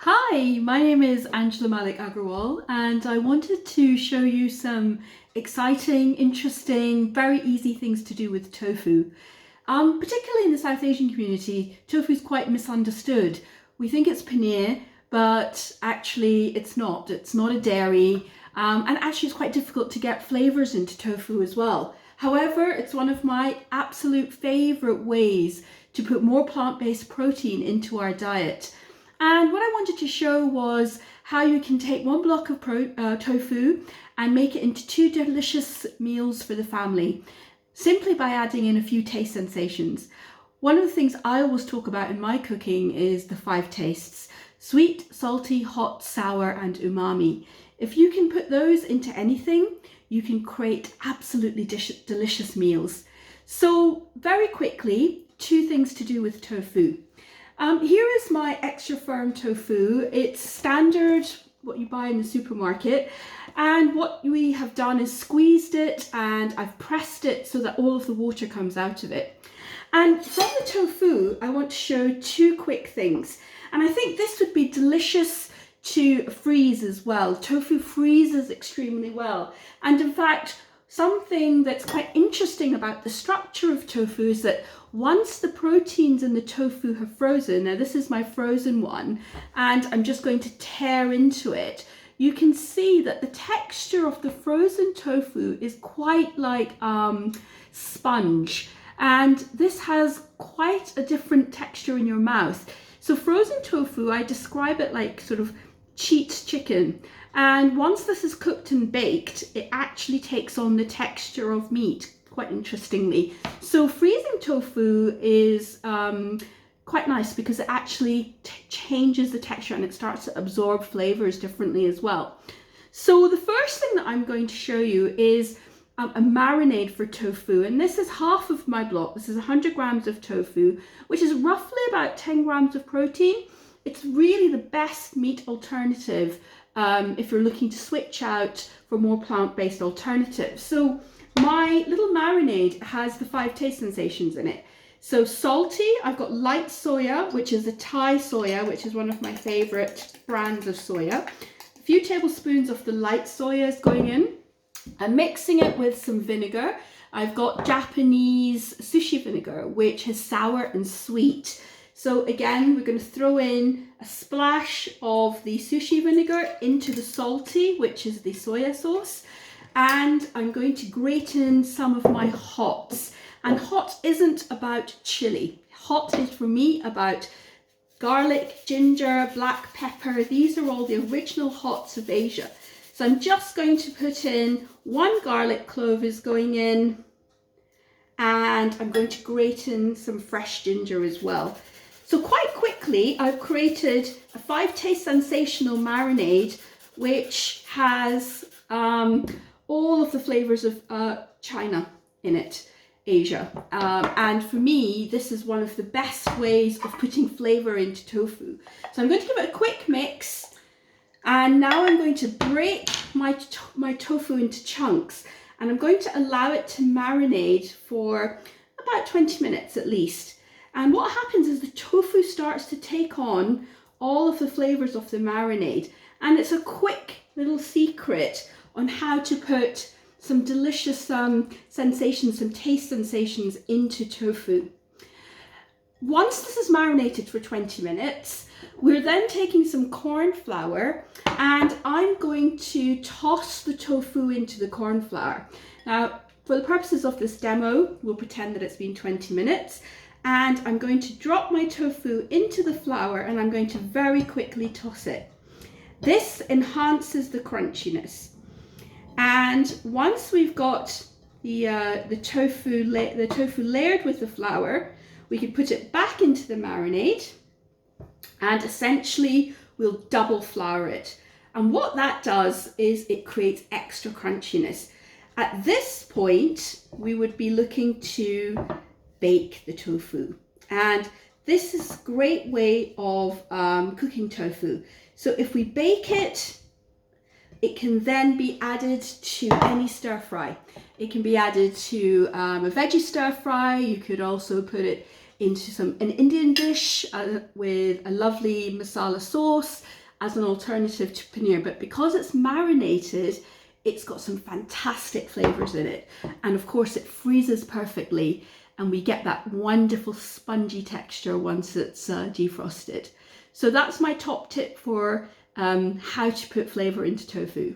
Hi, my name is Angela Malik Agrawal, and I wanted to show you some exciting, interesting, very easy things to do with tofu. Particularly in the South Asian community, tofu is quite misunderstood. We think it's paneer, but actually it's not. It's not a dairy, and actually it's quite difficult to get flavors into tofu as well. However, it's one of my absolute favorite ways to put more plant-based protein into our diet. And what I wanted to show was how you can take one block of tofu and make it into two delicious meals for the family, simply by adding in a few taste sensations. One of the things I always talk about in my cooking is the five tastes: sweet, salty, hot, sour, and umami. If you can put those into anything, you can create absolutely delicious meals. So very quickly, two things to do with tofu. Here is my extra firm tofu. It's standard, what you buy in the supermarket. And what we have done is squeezed it and I've pressed it so that all of the water comes out of it. And from the tofu, I want to show two quick things. And I think this would be delicious to freeze as well. Tofu freezes extremely well. And in fact, something that's quite interesting about the structure of tofu is that once the proteins in the tofu have frozen, now this is my frozen one, and I'm just going to tear into it, you can see that the texture of the frozen tofu is quite like sponge. And this has quite a different texture in your mouth. So frozen tofu, I describe it like sort of cheat chicken. And once this is cooked and baked, it actually takes on the texture of meat, quite interestingly. So freezing tofu is quite nice because it actually changes the texture and it starts to absorb flavors differently as well. So the first thing that I'm going to show you is a marinade for tofu, and this is half of my block. This is 100 grams of tofu, which is roughly about 10 grams of protein. It's really the best meat alternative if you're looking to switch out for more plant-based alternatives. So my little marinade has the five taste sensations in it. So salty, I've got light soya, which is a Thai soya, which is one of my favorite brands of soya. A few tablespoons of the light soya is going in. I'm mixing it with some vinegar. I've got Japanese sushi vinegar, which is sour and sweet. So again, we're going to throw in a splash of the sushi vinegar into the salty, which is the soya sauce. And I'm going to grate in some of my hots. And hot isn't about chili. Hot is for me about garlic, ginger, black pepper. These are all the original hots of Asia. So I'm just going to put in one garlic clove is going in, and I'm going to grate in some fresh ginger as well. So quite quickly, I've created a five taste sensational marinade, which has all of the flavors of China in it, Asia. And for me, this is one of the best ways of putting flavor into tofu. So I'm going to give it a quick mix. And now I'm going to break my tofu into chunks, and I'm going to allow it to marinate for about 20 minutes at least. And what happens is the tofu starts to take on all of the flavors of the marinade. And it's a quick little secret on how to put some delicious sensations, some taste sensations into tofu. Once this is marinated for 20 minutes, we're then taking some corn flour, and I'm going to toss the tofu into the corn flour. Now, for the purposes of this demo, we'll pretend that it's been 20 minutes, and I'm going to drop my tofu into the flour, and I'm going to very quickly toss it. This enhances the crunchiness. And once we've got the tofu layered with the flour, we can put it back into the marinade, and essentially we'll double flour it. And what that does is it creates extra crunchiness. At this point, we would be looking to bake the tofu. And this is a great way of cooking tofu. So if we bake it, it can then be added to any stir fry. It can be added to a veggie stir fry. You could also put it into an Indian dish with a lovely masala sauce as an alternative to paneer. But because it's marinated, it's got some fantastic flavors in it. And of course it freezes perfectly and we get that wonderful spongy texture once it's defrosted. So that's my top tip for how to put flavour into tofu.